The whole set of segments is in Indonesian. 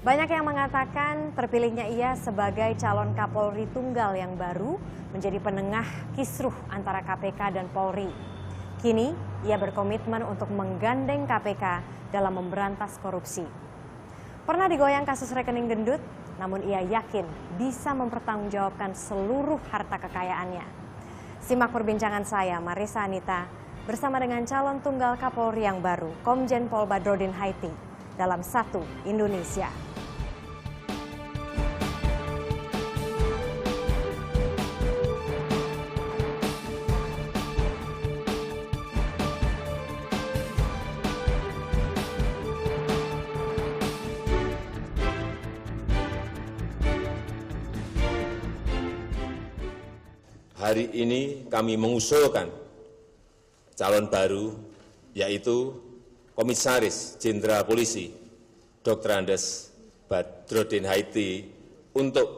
Banyak yang mengatakan terpilihnya ia sebagai calon Kapolri tunggal yang baru menjadi penengah kisruh antara KPK dan Polri. Kini ia berkomitmen untuk menggandeng KPK dalam memberantas korupsi. Pernah digoyang kasus rekening gendut, namun ia yakin bisa mempertanggungjawabkan seluruh harta kekayaannya. Simak perbincangan saya, Marissa Anita, bersama dengan calon tunggal Kapolri yang baru, Komjen Pol Badrodin Haiti, dalam Satu Indonesia. Hari ini kami mengusulkan calon baru, yaitu Komisaris Jenderal Polisi Dr. Andes Badrodin Haiti untuk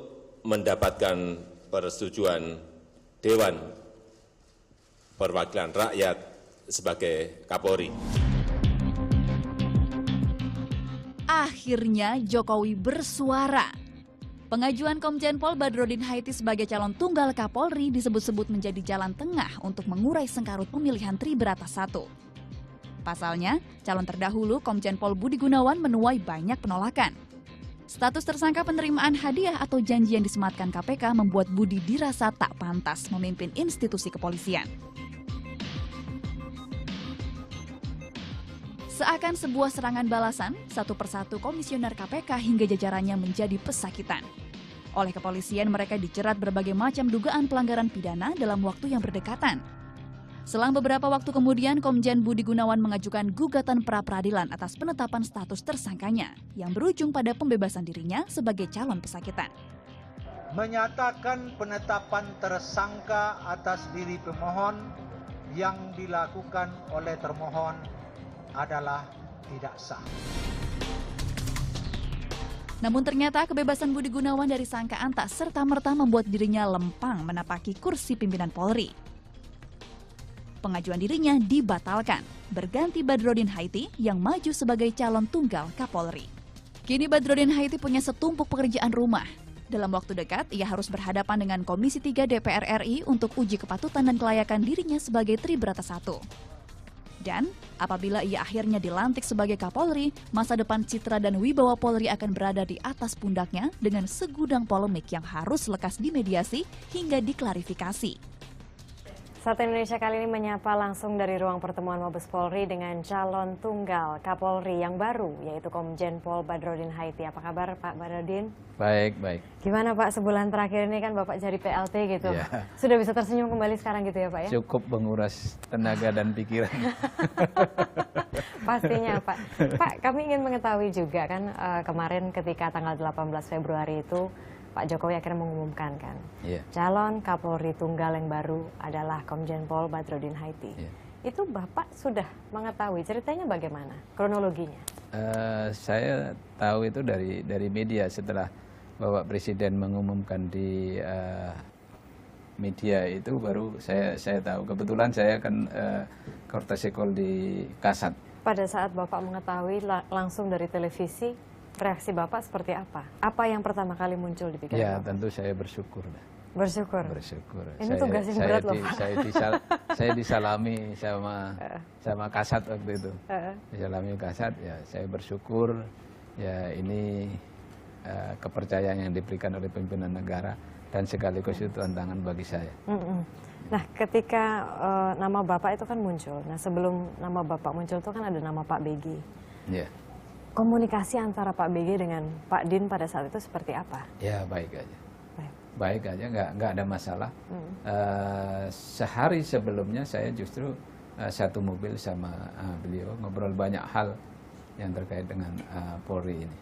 mendapatkan persetujuan Dewan Perwakilan Rakyat sebagai Kapolri. Akhirnya Jokowi bersuara. Pengajuan Komjen Pol Badrodin Haiti sebagai calon tunggal Kapolri disebut-sebut menjadi jalan tengah untuk mengurai sengkarut pemilihan Tribrata I. Pasalnya, calon terdahulu Komjen Pol Budi Gunawan menuai banyak penolakan. Status tersangka penerimaan hadiah atau janji yang disematkan KPK membuat Budi dirasa tak pantas memimpin institusi kepolisian. Seakan sebuah serangan balasan, satu persatu komisioner KPK hingga jajarannya menjadi pesakitan. Oleh kepolisian, mereka dijerat berbagai macam dugaan pelanggaran pidana dalam waktu yang berdekatan. Selang beberapa waktu kemudian, Komjen Budi Gunawan mengajukan gugatan pra-peradilan atas penetapan status tersangkanya, yang berujung pada pembebasan dirinya sebagai calon pesakitan. Menyatakan penetapan tersangka atas diri pemohon yang dilakukan oleh termohon adalah tidak sah. Namun ternyata kebebasan Budi Gunawan dari sangkaan tak serta-merta membuat dirinya lempang menapaki kursi pimpinan Polri. Pengajuan dirinya dibatalkan, berganti Badrodin Haiti yang maju sebagai calon tunggal Kapolri. Kini Badrodin Haiti punya setumpuk pekerjaan rumah. Dalam waktu dekat, ia harus berhadapan dengan Komisi 3 DPR RI untuk uji kepatutan dan kelayakan dirinya sebagai Tribrata I. Dan apabila ia akhirnya dilantik sebagai Kapolri, masa depan citra dan wibawa Polri akan berada di atas pundaknya dengan segudang polemik yang harus lekas dimediasi hingga diklarifikasi. Satu Indonesia kali ini menyapa langsung dari ruang pertemuan Mabes Polri dengan calon tunggal Kapolri yang baru, yaitu Komjen Pol Badrodin Haiti. Apa kabar Pak Badrodin? Baik, baik. Gimana Pak, sebulan terakhir ini kan Bapak jadi PLT gitu. Ya. Sudah bisa tersenyum kembali sekarang gitu ya Pak ya? Cukup menguras tenaga dan pikiran. Pastinya Pak. Pak, kami ingin mengetahui juga kan kemarin ketika tanggal 18 Februari itu Pak Jokowi akhirnya mengumumkan kan, calon Kapolri tunggal yang baru adalah Komjen Pol Badrodin Haiti. Itu Bapak sudah mengetahui ceritanya bagaimana, kronologinya? Saya tahu itu dari media setelah Bapak Presiden mengumumkan di media itu baru saya tahu. Kebetulan saya kan kortesekol di Kasat. Pada saat Bapak mengetahui langsung dari televisi, reaksi Bapak seperti apa? Apa yang pertama kali muncul di pikiran Ya, Bapak? tentu saya bersyukur. Bersyukur? Bersyukur. Ini tugas yang berat loh Pak. Saya disalami sama Kasat waktu itu. Disalami Kasat, ya saya bersyukur. Ya ini kepercayaan yang diberikan oleh pimpinan negara dan sekaligus itu tantangan bagi saya. Nah, ketika nama Bapak itu kan muncul. Nah, sebelum nama Bapak muncul itu kan ada nama Pak BG. Ya. Komunikasi antara Pak BG dengan Pak Din pada saat itu seperti apa? Ya, baik aja. Baik aja, nggak ada masalah. Sehari sebelumnya saya justru satu mobil sama beliau ngobrol banyak hal yang terkait dengan Polri ini.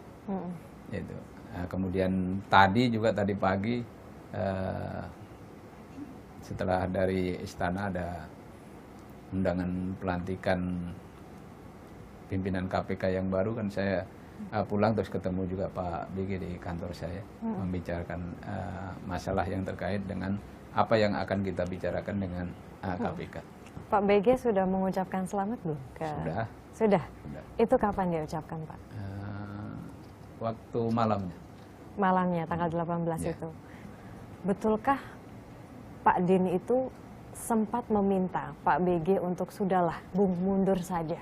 Itu. Kemudian tadi pagi setelah dari istana ada undangan pelantikan pimpinan KPK yang baru, kan saya pulang terus ketemu juga Pak BG di kantor saya, membicarakan masalah yang terkait dengan apa yang akan kita bicarakan dengan KPK. Pak BG sudah mengucapkan selamat belum? Sudah. Sudah? Itu kapan dia ucapkan Pak? waktu malamnya. Malamnya tanggal 18 Ya. itu. Betulkah Pak Din itu sempat meminta Pak BG untuk sudahlah, Bung, mundur saja?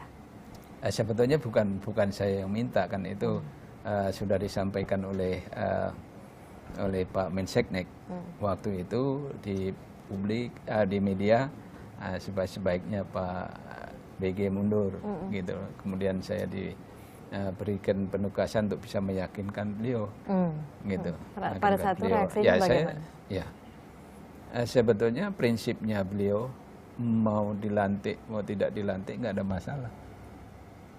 Sebetulnya bukan saya yang minta, kan itu sudah disampaikan oleh Pak Menseknek waktu itu di publik, di media, sebaiknya Pak BG mundur gitu. Kemudian saya diberikan penugasan untuk bisa meyakinkan beliau gitu. Pada saat itu reaksinya bagaimana? Sebetulnya prinsipnya beliau mau dilantik mau tidak dilantik nggak ada masalah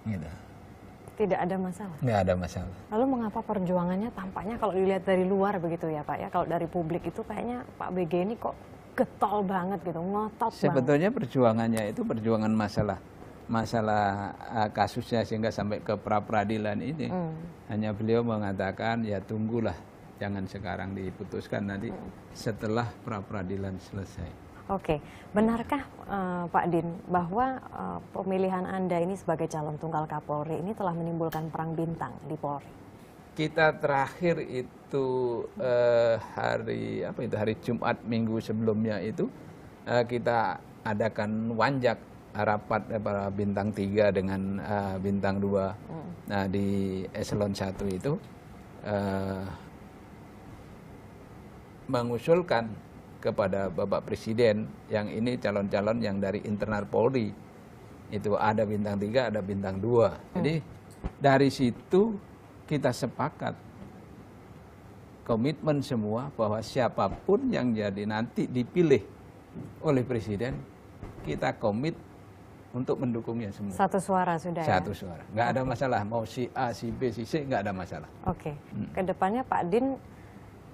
gitu. Tidak ada masalah? Nggak ada masalah. Lalu mengapa perjuangannya tampaknya kalau dilihat dari luar begitu ya Pak ya, kalau dari publik itu kayaknya Pak BG ini kok getol banget gitu, ngotot banget. Sebetulnya perjuangannya itu perjuangan masalah kasusnya sehingga sampai ke pra-peradilan ini. Hanya beliau mengatakan ya tunggulah, jangan sekarang diputuskan, nanti setelah pra-peradilan selesai. Oke, benarkah Pak Din bahwa pemilihan Anda ini sebagai calon tunggal Kapolri ini telah menimbulkan perang bintang di Polri? Kita terakhir itu hari Jumat minggu sebelumnya itu kita adakan wanjak rapat para bintang 3 dengan bintang 2. Nah di eselon 1 itu mengusulkan kepada Bapak Presiden yang ini calon-calon yang dari internal Polri. Itu ada bintang 3, ada bintang 2. Jadi dari situ kita sepakat komitmen semua bahwa siapapun yang jadi nanti dipilih oleh Presiden, kita komit untuk mendukungnya semua. Satu suara sudah ya? Satu suara. Nggak ada masalah. Mau si A, si B, si C, nggak ada masalah. Oke. Kedepannya Pak Din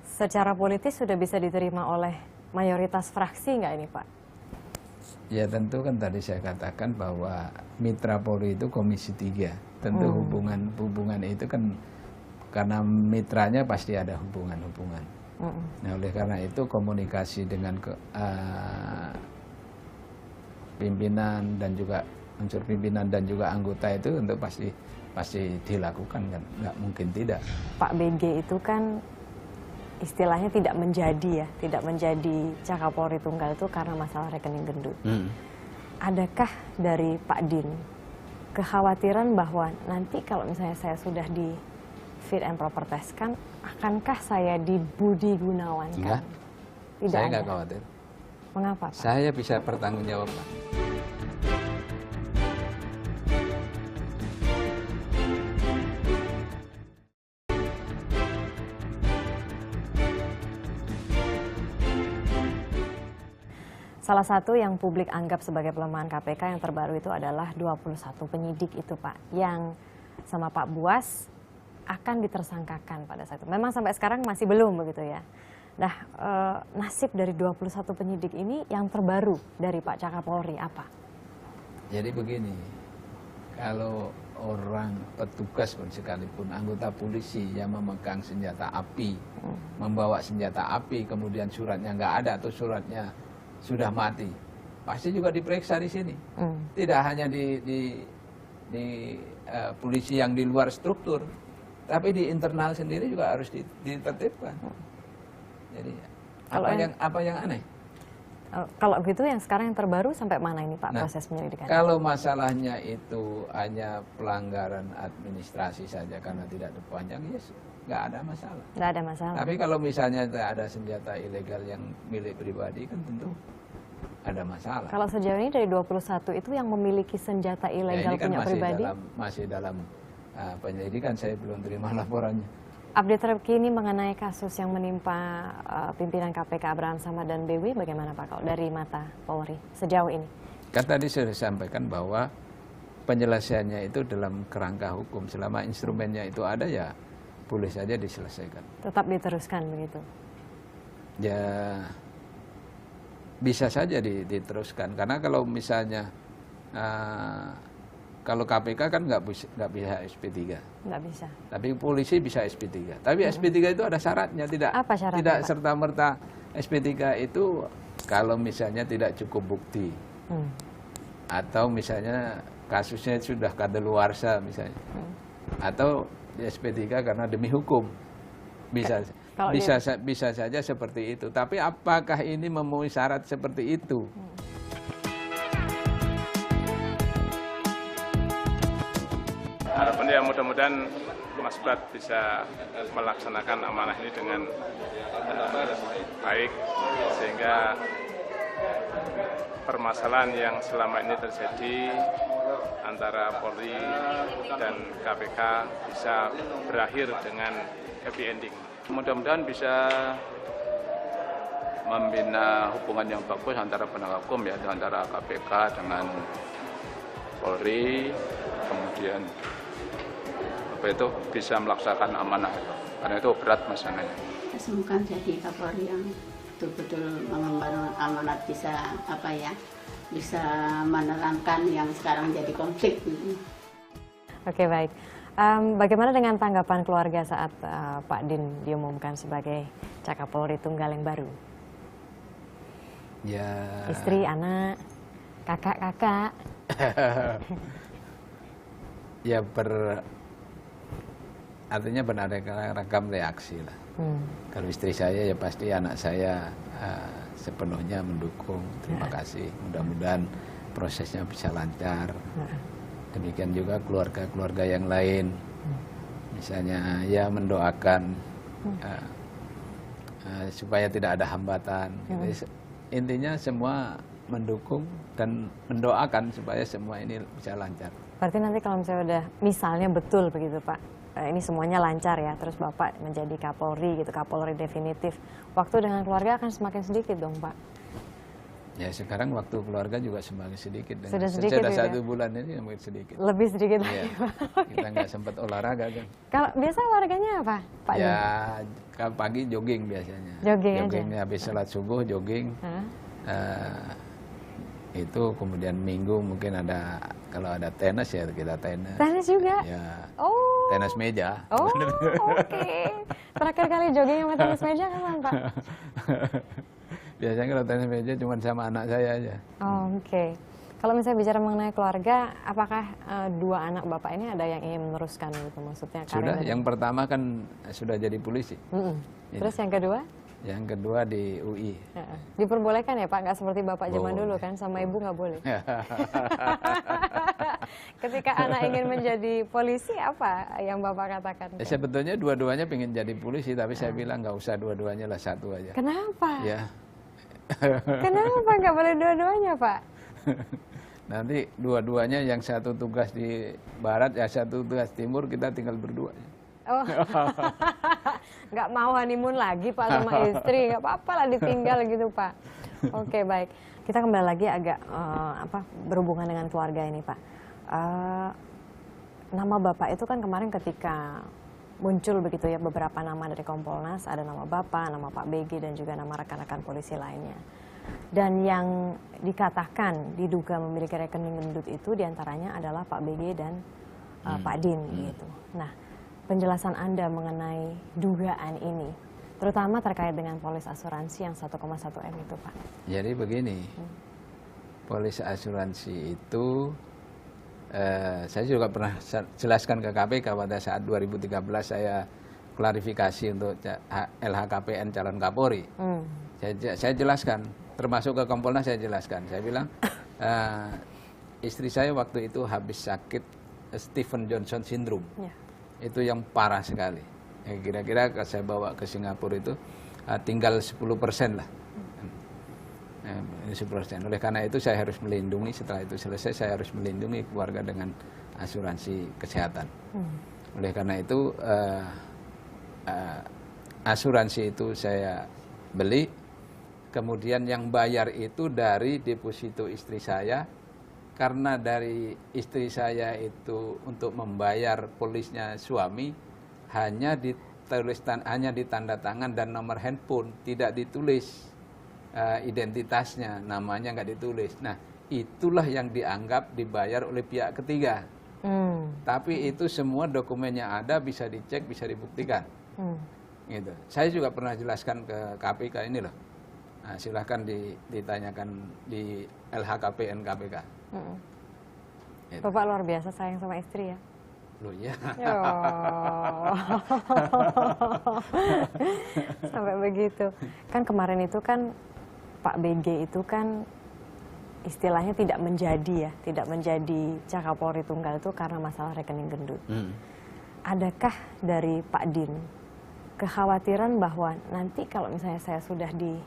secara politis sudah bisa diterima oleh mayoritas fraksi nggak ini Pak? Ya tentu kan tadi saya katakan bahwa mitra Polri itu Komisi 3. Tentu hubungan itu kan karena mitranya pasti ada hubungan-hubungan. Nah oleh karena itu komunikasi dengan pimpinan dan juga unsur pimpinan dan juga anggota itu tentu pasti dilakukan, kan nggak mungkin tidak. Pak BG itu kan istilahnya tidak menjadi Kapolri Tunggal itu karena masalah rekening gendut. Adakah dari Pak Din kekhawatiran bahwa nanti kalau misalnya saya sudah di fit and proper test kan, akankah saya dibudi gunawankan? Enggak. Tidak Saya ada. nggak khawatir. Mengapa Pak? Saya bisa bertanggungjawabkan. Salah satu yang publik anggap sebagai pelemahan KPK yang terbaru itu adalah 21 penyidik itu Pak, yang sama Pak Buas akan ditersangkakan pada saat itu. Memang sampai sekarang masih belum begitu ya. Nah, nasib dari 21 penyidik ini yang terbaru dari Pak Kapolri apa? Jadi begini, kalau orang petugas pun sekalipun anggota polisi yang memegang senjata api, membawa senjata api, kemudian suratnya nggak ada atau suratnya sudah mati, pasti juga diperiksa di sini. Tidak hanya di polisi yang di luar struktur, tapi di internal sendiri juga harus ditertibkan. Jadi apa yang aneh? Kalau begitu yang sekarang yang terbaru sampai mana ini Pak proses penyelidikan? Kalau masalahnya itu hanya pelanggaran administrasi saja karena tidak dipanjang, yes, nggak ada masalah. Nggak ada masalah. Tapi kalau misalnya ada senjata ilegal yang milik pribadi kan tentu ada masalah. Kalau sejauh ini dari 21 itu yang memiliki senjata ilegal ini kan punya pribadi? masih dalam penyelidikan, saya belum terima laporannya. Update terkini mengenai kasus yang menimpa pimpinan KPK Abraham Samad dan BW bagaimana Pak kalau dari mata Polri sejauh ini? Kan tadi saya sampaikan bahwa penyelesaiannya itu dalam kerangka hukum. Selama instrumennya itu ada ya boleh saja diselesaikan. Tetap diteruskan begitu? Ya bisa saja diteruskan. Karena kalau misalnya kalau KPK kan nggak bisa SP3. Nggak bisa. Tapi polisi bisa SP3. Tapi SP3 itu ada syaratnya, Apa syaratnya, tidak Pak? serta-merta SP3 itu kalau misalnya tidak cukup bukti. Atau misalnya kasusnya sudah kadaluarsa misalnya. Atau di SP3 karena demi hukum. Bisa saja seperti itu. Tapi apakah ini memenuhi syarat seperti itu? Harapan ya mudah-mudahan Mas Prat bisa melaksanakan amanah ini dengan baik, sehingga permasalahan yang selama ini terjadi antara Polri dan KPK bisa berakhir dengan happy ending. Mudah-mudahan bisa membina hubungan yang bagus antara penegak hukum ya, antara KPK dengan Polri, kemudian itu bisa melaksanakan amanah itu, karena itu berat masalahnya. Semoga jadi Kapolri yang betul-betul mengemban amanat, bisa bisa menerangkan yang sekarang jadi konflik. Oke, baik. Bagaimana dengan tanggapan keluarga saat Pak Din diumumkan sebagai Kapolri Tunggal yang baru? Ya. Istri, anak, kakak-kakak. Ya artinya beragam reaksi lah. Kalau istri saya ya pasti anak saya sepenuhnya mendukung. Terima kasih. Mudah-mudahan prosesnya bisa lancar. Demikian juga keluarga-keluarga yang lain. Misalnya ya mendoakan supaya tidak ada hambatan. Jadi, intinya semua mendukung dan mendoakan supaya semua ini bisa lancar. Berarti nanti kalau misalnya betul begitu Pak, ini semuanya lancar ya, terus Bapak menjadi Kapolri gitu, Kapolri definitif, waktu dengan keluarga akan semakin sedikit dong Pak? Ya sekarang waktu keluarga juga semakin sedikit. Sudah sedikit sudah ya? 1 bulan ini semakin sedikit. Lebih sedikit ya. lagi Pak? Kita nggak sempat olahraga kan. Kalau biasa olahraganya apa Pak? Ya pagi jogging biasanya. Jogging aja? Habis sholat subuh jogging. Itu kemudian minggu mungkin ada, kalau ada tenis ya kita tenis. Tenis juga? Ya. Oh. Tenis meja. Oh, oke. Terakhir kali jogging sama tenis meja kapan Pak? Biasanya kalau tenis meja cuma sama anak saya aja. Oh, oke. Kalau misalnya bicara mengenai keluarga, apakah 2 anak Bapak ini ada yang ingin meneruskan gitu maksudnya? Sudah, yang pertama kan sudah jadi polisi. Terus yang kedua? Yang kedua di UI. Diperbolehkan ya Pak, nggak seperti Bapak zaman dulu kan, sama Ibu nggak boleh. Ketika anak ingin menjadi polisi, apa yang Bapak katakan? Sebetulnya dua-duanya pengen jadi polisi, tapi saya bilang nggak usah dua-duanya lah, satu aja. Kenapa? Ya. Kenapa nggak boleh dua-duanya Pak? Nanti dua-duanya yang satu tugas di barat, ya satu tugas timur, kita tinggal berdua. Oh, nggak mau honeymoon lagi Pak sama istri, nggak apa-apa lah ditinggal gitu Pak. Oke, baik. Kita kembali lagi agak berhubungan dengan keluarga ini Pak. Nama Bapak itu kan kemarin ketika muncul begitu ya beberapa nama dari Kompolnas, ada nama Bapak, nama Pak BG dan juga nama rekan-rekan polisi lainnya. Dan yang dikatakan diduga memiliki rekening gendut itu diantaranya adalah Pak BG dan Pak Din gitu. Nah, penjelasan Anda mengenai dugaan ini, terutama terkait dengan polis asuransi yang 1,1 M itu Pak. Jadi begini, polis asuransi itu saya juga pernah jelaskan ke KPK pada saat 2013 saya klarifikasi untuk LHKPN calon Kapolri. Saya jelaskan, termasuk ke Kompolnas saya jelaskan. Saya bilang, istri saya waktu itu habis sakit Stephen Johnson syndrome. Itu yang parah sekali. Kira-kira saya bawa ke Singapura itu tinggal 10% lah. 10%. Oleh karena itu saya harus melindungi, setelah itu selesai saya harus melindungi keluarga dengan asuransi kesehatan. Oleh karena itu asuransi itu saya beli, kemudian yang bayar itu dari deposito istri saya. Karena dari istri saya itu untuk membayar polisnya suami hanya ditanda tangan dan nomor handphone, tidak ditulis identitasnya, namanya nggak ditulis. Nah, itulah yang dianggap dibayar oleh pihak ketiga. Tapi itu semua dokumennya ada, bisa dicek, bisa dibuktikan. Gitu. Saya juga pernah jelaskan ke KPK ini loh. Nah, silahkan ditanyakan di LHKPN KPK. Bapak luar biasa sayang sama istri ya. Loh ya. Oh. Sampai begitu. Kan kemarin itu kan Pak BG itu kan istilahnya tidak menjadi Kapolri Tunggal itu karena masalah rekening gendut. Adakah dari Pak Din kekhawatiran bahwa nanti kalau misalnya saya sudah di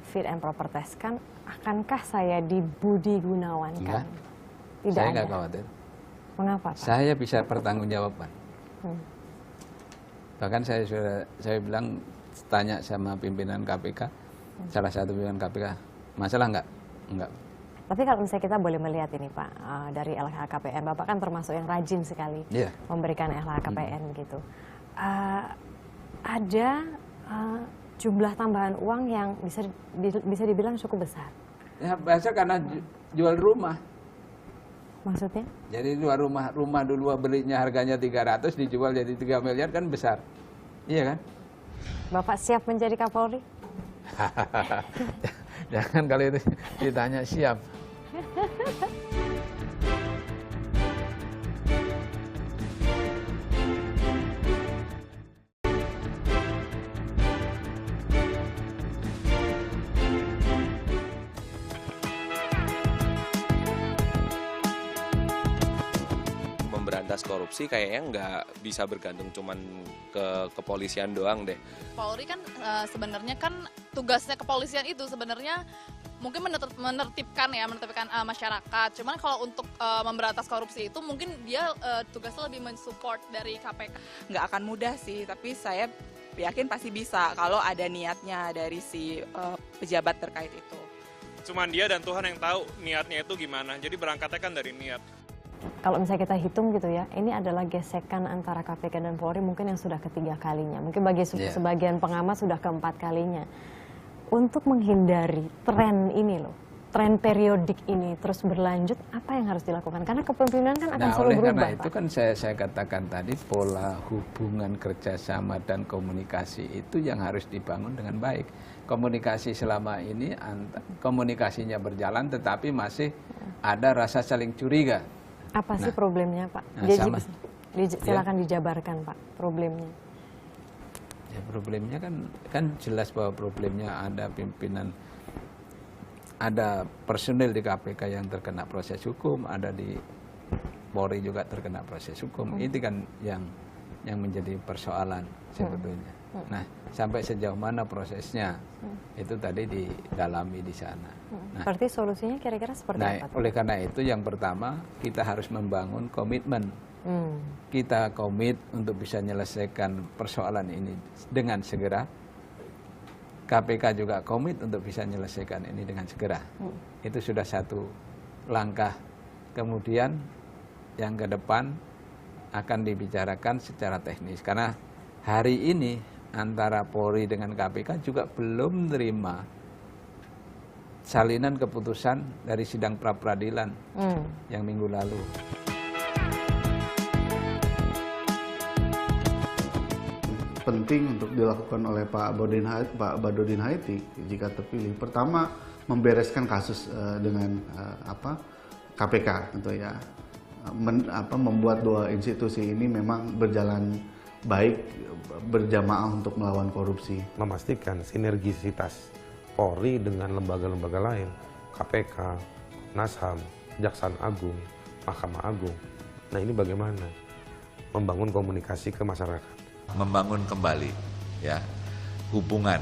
fit and proper test kan, akankah saya dibudi gunawankan? Tidak Saya ada. nggak khawatir. Mengapa, Pak? Saya bisa pertanggungjawaban. Bahkan saya bilang tanya sama pimpinan KPK, salah satu pimpinan KPK, masalah enggak. Tapi kalau misalnya kita boleh melihat ini Pak, dari LHKPN, Bapak kan termasuk yang rajin sekali memberikan LHKPN gitu. Ada jumlah tambahan uang yang bisa dibilang cukup besar. Ya biasa karena jual rumah. Maksudnya? Jadi jual rumah dulu belinya harganya 300 dijual jadi 3 miliar kan besar. Iya kan? Bapak siap menjadi Kapolri? Jangan kalau itu ditanya siap. Memberantas korupsi kayaknya nggak bisa bergantung cuman ke kepolisian doang deh. Polri kan sebenarnya kan tugasnya kepolisian itu sebenarnya mungkin menertibkan masyarakat. Cuman kalau untuk memberantas korupsi itu mungkin dia tugasnya lebih mensupport dari KPK. Nggak akan mudah sih, tapi saya yakin pasti bisa kalau ada niatnya dari si pejabat terkait itu. Cuman dia dan Tuhan yang tahu niatnya itu gimana. Jadi berangkatnya kan dari niat. Kalau misalnya kita hitung gitu ya, ini adalah gesekan antara KPK dan Polri mungkin yang sudah ketiga kalinya. Mungkin bagi sebagian pengamat sudah keempat kalinya. Untuk menghindari tren ini loh, tren periodik ini terus berlanjut, apa yang harus dilakukan? Karena kepemimpinan kan akan selalu berubah, karena Pak. itu kan saya katakan tadi, pola hubungan kerjasama dan komunikasi itu yang harus dibangun dengan baik. Komunikasi selama ini, komunikasinya berjalan tetapi masih ada rasa saling curiga. Apa sih problemnya, Pak? Silakan dijabarkan, Pak, problemnya. Ya problemnya kan jelas bahwa problemnya ada pimpinan, ada personil di KPK yang terkena proses hukum, ada di Polri juga terkena proses hukum. Ini kan yang menjadi persoalan sebetulnya. Nah, sampai sejauh mana prosesnya itu tadi didalami di sana. Nah, berarti solusinya kira-kira seperti apa? Oleh karena itu yang pertama kita harus membangun komitmen. Kita komit untuk bisa menyelesaikan persoalan ini dengan segera. KPK juga komit untuk bisa menyelesaikan ini dengan segera. Itu sudah satu langkah. Kemudian yang ke depan akan dibicarakan secara teknis. Karena hari ini antara Polri dengan KPK juga belum menerima salinan keputusan dari sidang pra-peradilan yang minggu lalu. Penting untuk dilakukan oleh Pak Badrodin Haiti jika terpilih. Pertama, membereskan kasus dengan KPK gitu ya. Membuat dua institusi ini memang berjalan baik berjamaah untuk melawan korupsi. Memastikan sinergisitas Polri dengan lembaga-lembaga lain, KPK, Komnas HAM, Kejaksaan Agung, Mahkamah Agung. Nah ini bagaimana membangun komunikasi ke masyarakat. Membangun kembali ya hubungan,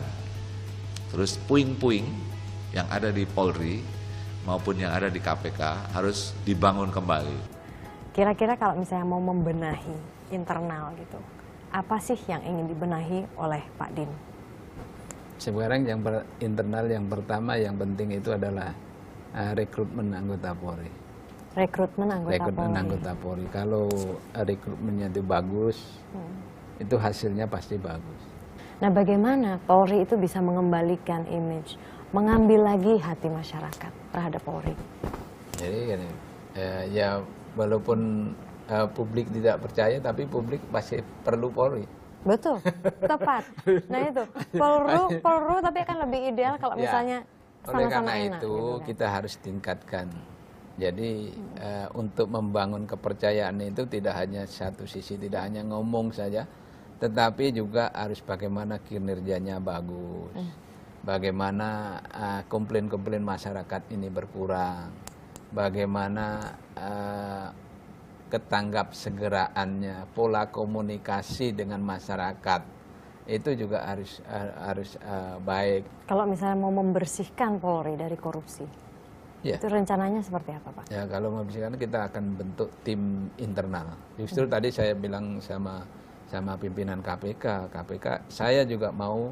terus puing-puing yang ada di Polri maupun yang ada di KPK harus dibangun kembali. Kira-kira kalau misalnya mau membenahi internal gitu, apa sih yang ingin dibenahi oleh Pak Din? Sekarang yang internal yang pertama yang penting itu adalah rekrutmen anggota Polri. Rekrutmen anggota Polri. Kalau rekrutmennya itu bagus, itu hasilnya pasti bagus. Nah, bagaimana Polri itu bisa mengembalikan image, mengambil lagi hati masyarakat terhadap Polri? Jadi ya walaupun publik tidak percaya, tapi publik masih perlu Polri. Betul, tepat. Nah itu, perlu tapi akan lebih ideal kalau misalnya sama-sama enak. Oleh karena itu gitu kan. kita harus tingkatkan Jadi untuk membangun kepercayaan itu tidak hanya satu sisi, tidak hanya ngomong saja, tetapi juga harus bagaimana kinerjanya bagus, bagaimana komplain-komplain masyarakat ini berkurang, bagaimana ketanggap segeraannya, pola komunikasi dengan masyarakat itu juga harus baik. Kalau misalnya mau membersihkan Polri dari korupsi, ya, itu rencananya seperti apa, Pak? Ya, kalau membersihkan kita akan bentuk tim internal. Justru tadi saya bilang sama pimpinan KPK, saya juga mau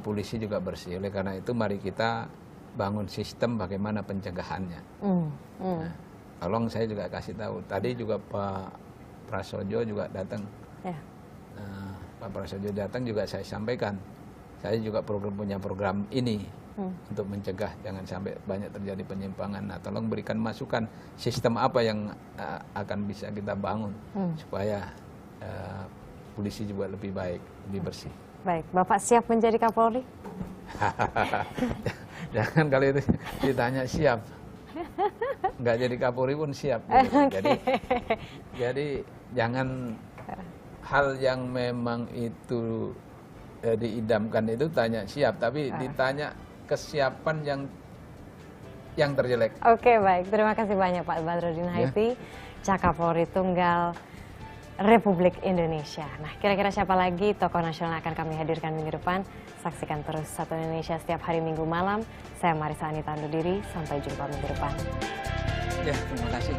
polisi juga bersih. Oleh karena itu mari kita bangun sistem bagaimana pencegahannya. Nah, tolong saya juga kasih tahu. Tadi juga Pak Prasojo juga datang. Ya. Pak Prasojo datang juga saya sampaikan. Saya juga punya program ini untuk mencegah jangan sampai banyak terjadi penyimpangan. Nah, tolong berikan masukan sistem apa yang akan bisa kita bangun supaya polisi juga lebih baik, lebih bersih. Baik, Bapak siap menjadi Kapolri? Jangan kalau itu ditanya siap. Nggak jadi Kapolri pun siap. Gitu. Jadi jangan hal yang memang itu diidamkan itu tanya siap, tapi ditanya kesiapan yang terjelek. Oke, baik. Terima kasih banyak Pak Badrodin Haiti, Kapolri Tunggal Republik Indonesia. Nah, kira-kira siapa lagi tokoh nasional akan kami hadirkan minggu depan? Saksikan terus Satu Indonesia setiap hari Minggu malam. Saya Marisa Anita undur diri. Sampai jumpa minggu depan. Ya, terima kasih.